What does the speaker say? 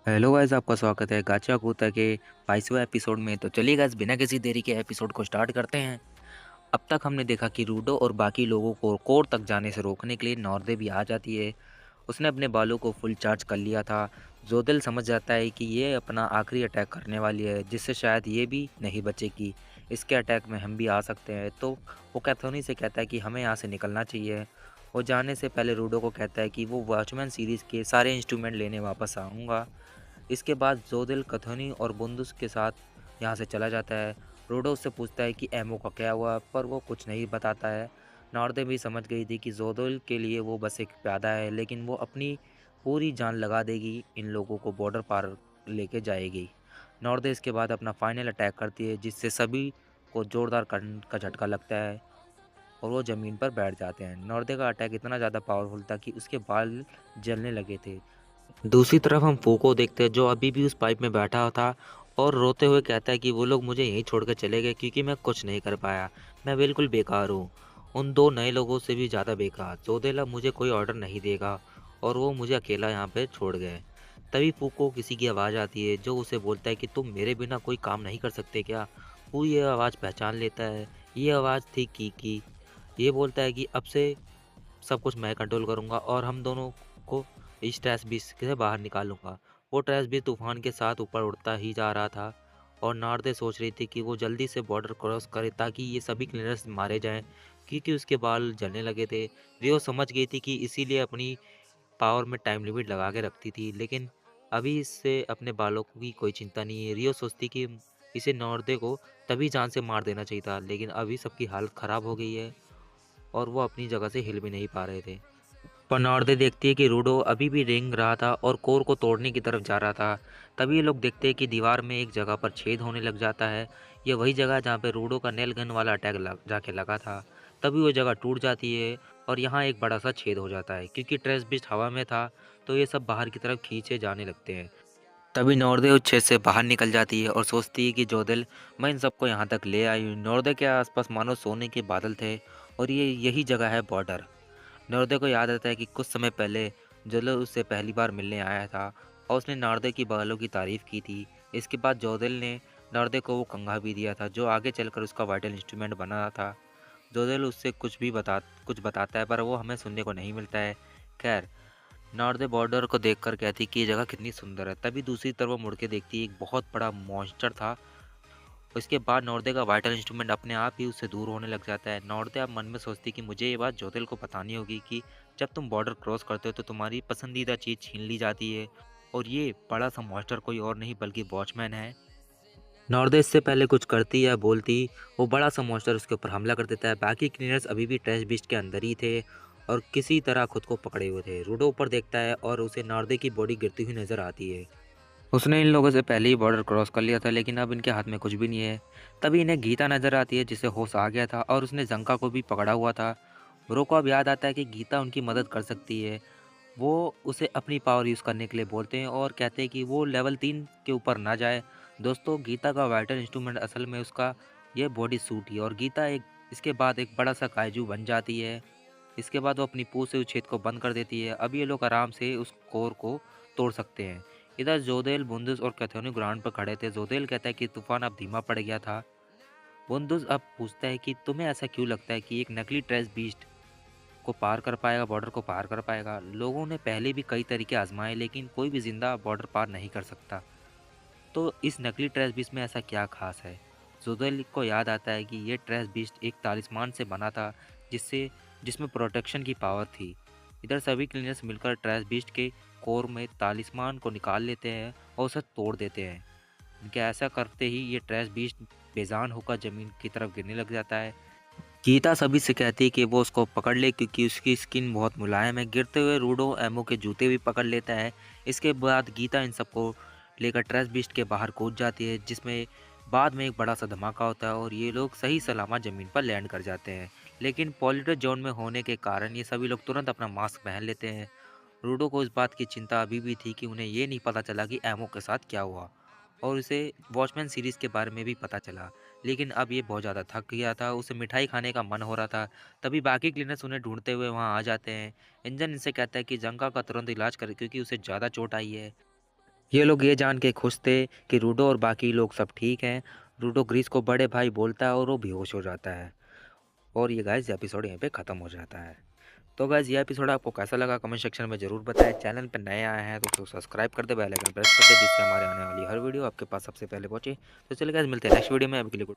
Hello guys, आपका स्वागत है गाचा कुत्ता के 22वें एपिसोड में। तो चलिए गाइस, बिना किसी देरी के एपिसोड को स्टार्ट करते हैं। अब तक हमने देखा कि रूडो और बाकी लोगों को कोर तक जाने से रोकने के लिए नॉर्दे भी आ जाती है। उसने अपने बालों को फुल चार्ज कर लिया था। जोदेल समझ जाता है कि ये अपना आखिरी अटैक करने वाली है, जिससे शायद ये भी नहीं बचेगी। इसके अटैक में हम भी आ सकते हैं। तो वो कैथोनी से कहता है कि हमें यहाँ से निकलना चाहिए। वो जाने से पहले रूडो को कहता है कि वो वॉचमैन सीरीज़ के सारे इंस्ट्रूमेंट लेने वापस आऊँगा। इसके बाद जोदिल कथनी और बुंदुस के साथ यहाँ से चला जाता है। रोडो उससे पूछता है कि एमो का क्या हुआ, पर वो कुछ नहीं बताता है। नॉर्दे भी समझ गई थी कि जोदिल के लिए वो बस एक प्यादा है, लेकिन वो अपनी पूरी जान लगा देगी, इन लोगों को बॉर्डर पार लेके जाएगी। नॉर्दे इसके बाद अपना फाइनल अटैक करती है, जिससे सभी को जोरदार करंट का झटका लगता है और वो ज़मीन पर बैठ जाते हैं। नॉर्दे का अटैक इतना ज़्यादा पावरफुल था कि उसके बाल जलने लगे थे। दूसरी तरफ हम फूको देखते हैं, जो अभी भी उस पाइप में बैठा था और रोते हुए कहता है कि वो लोग मुझे यहीं छोड़ कर चले गए क्योंकि मैं कुछ नहीं कर पाया। मैं बिल्कुल बेकार हूँ, उन दो नए लोगों से भी ज़्यादा बेकार। जोधेला मुझे कोई ऑर्डर नहीं देगा और वो मुझे अकेला यहाँ पे छोड़ गए। तभी फूको किसी की आवाज़ आती है, जो उसे बोलता है कि तुम मेरे बिना कोई काम नहीं कर सकते क्या। वो ये आवाज़ पहचान लेता है। ये आवाज़ थी की। ये बोलता है कि अब से सब कुछ मैं कंट्रोल करूँगा और हम दोनों को इस ट्रैश बीच से बाहर निकालूँगा। वो ट्रैश बीच तूफ़ान के साथ ऊपर उड़ता ही जा रहा था और नार्दे सोच रही थी कि वो जल्दी से बॉर्डर क्रॉस करे ताकि ये सभी क्लीनर्स मारे जाएँ, क्योंकि उसके बाल जलने लगे थे। रियो समझ गई थी कि इसीलिए अपनी पावर में टाइम लिमिट लगा के रखती थी, लेकिन अभी इससे अपने बालों की कोई चिंता नहीं है। रियो सोचती कि इसे नार्दे को तभी जान से मार देना चाहिए था, लेकिन अभी सबकी हालत ख़राब हो गई है और वो अपनी जगह से हिल भी नहीं पा रहे थे। पर नॉर्दे देखती है कि रूडो अभी भी रेंग रहा था और कोर को तोड़ने की तरफ जा रहा था। तभी ये लोग देखते हैं कि दीवार में एक जगह पर छेद होने लग जाता है। ये वही जगह है जहाँ पे रूडो का नेल गन वाला अटैक जाके लगा था। तभी वो जगह टूट जाती है और यहाँ एक बड़ा सा छेद हो जाता है, क्योंकि ट्रेस बिस्ट हवा में था तो ये सब बाहर की तरफ खींचे जाने लगते हैं। तभी नॉर्दे उस छेद से बाहर निकल जाती है और सोचती है कि जोदिल, मैं इन सबको यहाँ तक ले आई हूँ। नॉर्दे के आसपास मानो सोने के बादल थे और ये यही जगह है बॉर्डर। नॉर्दे को याद आता है कि कुछ समय पहले जोदेल उससे पहली बार मिलने आया था और उसने नॉर्दे की बालों की तारीफ की थी। इसके बाद जोदेल ने नॉर्दे को वो कंघा भी दिया था, जो आगे चलकर उसका वाइटल इंस्ट्रूमेंट बना था। जोदेल उससे कुछ बताता है, पर वो हमें सुनने को नहीं मिलता है। खैर, नॉर्दे बॉर्डर को देखकर कहती कि ये जगह कितनी सुंदर है। तभी दूसरी तरफ वो मुड़ के देखती, एक बहुत बड़ा मॉन्स्टर था। उसके बाद नॉर्दे का वाइटल इंस्ट्रूमेंट अपने आप ही उससे दूर होने लग जाता है। नॉर्दे अब मन में सोचती कि मुझे ये बात जोधेल को बतानी होगी कि जब तुम बॉर्डर क्रॉस करते हो तो तुम्हारी पसंदीदा चीज़ छीन ली जाती है, और ये बड़ा सा मॉन्स्टर कोई और नहीं बल्कि वॉचमैन है। नॉर्दे इससे पहले कुछ करती या बोलती, वो बड़ा सा मॉन्स्टर उसके ऊपर हमला कर देता है। बाकी क्लीनर्स अभी भी ट्रैश बिस्ट के अंदर ही थे और किसी तरह खुद को पकड़े हुए थे। रूडो ऊपर देखता है और उसे नॉर्दे की बॉडी गिरती हुई नजर आती है। उसने इन लोगों से पहले ही बॉर्डर क्रॉस कर लिया था, लेकिन अब इनके हाथ में कुछ भी नहीं है। तभी इन्हें गीता नजर आती है, जिसे होश आ गया था और उसने जंका को भी पकड़ा हुआ था। ब्रो को अब याद आता है कि गीता उनकी मदद कर सकती है। वो उसे अपनी पावर यूज़ करने के लिए बोलते हैं और कहते हैं कि वो लेवल 3 के ऊपर ना जाए। दोस्तों, गीता का वाइटल इंस्ट्रूमेंट असल में उसका ये बॉडी सूट ही है और गीता एक इसके बाद एक बड़ा सा काइजू बन जाती है। इसके बाद वो अपनी पूंछ से उस छेद को बंद कर देती है। अब ये लोग आराम से उस कोर को तोड़ सकते हैं। इधर जोदेल, बुंदुस और कैथोनी ग्राउंड पर खड़े थे। जोदेल कहता है कि तूफान अब धीमा पड़ गया था। बुंदुस अब पूछता है कि तुम्हें ऐसा क्यों लगता है कि एक नकली ट्रेस बीस्ट को पार कर पाएगा, बॉर्डर को पार कर पाएगा। लोगों ने पहले भी कई तरीके आजमाए, लेकिन कोई भी जिंदा बॉर्डर पार नहीं कर सकता। तो इस नकली ट्रेस बीस्ट में ऐसा क्या खास है। जोदेल को याद आता है कि ये ट्रेस बीस्ट एक तालिस्मान से बना था, जिससे जिसमें प्रोटेक्शन की पावर थी। इधर सभी क्लीनर्स मिलकर ट्रेस बीस्ट के कोर में तालिस्मान को निकाल लेते हैं और उसे तोड़ देते हैं। इनके ऐसा करते ही ये ट्रेस बीस्ट बेजान होकर ज़मीन की तरफ गिरने लग जाता है। गीता सभी से कहती है कि वो उसको पकड़ ले, क्योंकि उसकी स्किन बहुत मुलायम है। गिरते हुए रूडो एमो के जूते भी पकड़ लेता है। इसके बाद गीता इन सबको लेकर ट्रेस बीस्ट के बाहर कूद जाती है, जिसमें बाद में एक बड़ा सा धमाका होता है और ये लोग सही सलामत ज़मीन पर लैंड कर जाते हैं। लेकिन पॉल्यूटेड जोन में होने के कारण ये सभी लोग तुरंत अपना मास्क पहन लेते हैं। रूडो को इस बात की चिंता अभी भी थी कि उन्हें ये नहीं पता चला कि एमो के साथ क्या हुआ, और उसे वॉचमैन सीरीज़ के बारे में भी पता चला। लेकिन अब ये बहुत ज़्यादा थक गया था, उसे मिठाई खाने का मन हो रहा था। तभी बाकी क्लीनर्स उन्हें ढूंढते हुए वहाँ आ जाते हैं। इंजन इनसे कहता है कि जंका का तुरंत इलाज करे, क्योंकि उसे ज़्यादा चोट आई है। ये लोग ये जान के खुश थे कि रूडो और बाकी लोग सब ठीक हैं। रूडो ग्रीस को बड़े भाई बोलता है और वो बेहोश हो जाता है। और ये गाइस एपिसोड यहीं पे ख़त्म हो जाता है। तो गाइस ये एपिसोड आपको कैसा लगा कमेंट सेक्शन में ज़रूर बताएं। चैनल पर नए आए हैं तो सब्सक्राइब कर दे, बेल आइकन प्रेस कर दे, जिससे हमारे आने वाली हर वीडियो आपके पास सबसे पहले पहुंचे। तो चलिए गाइस मिलते हैं नेक्स्ट वीडियो में, अभी के लिए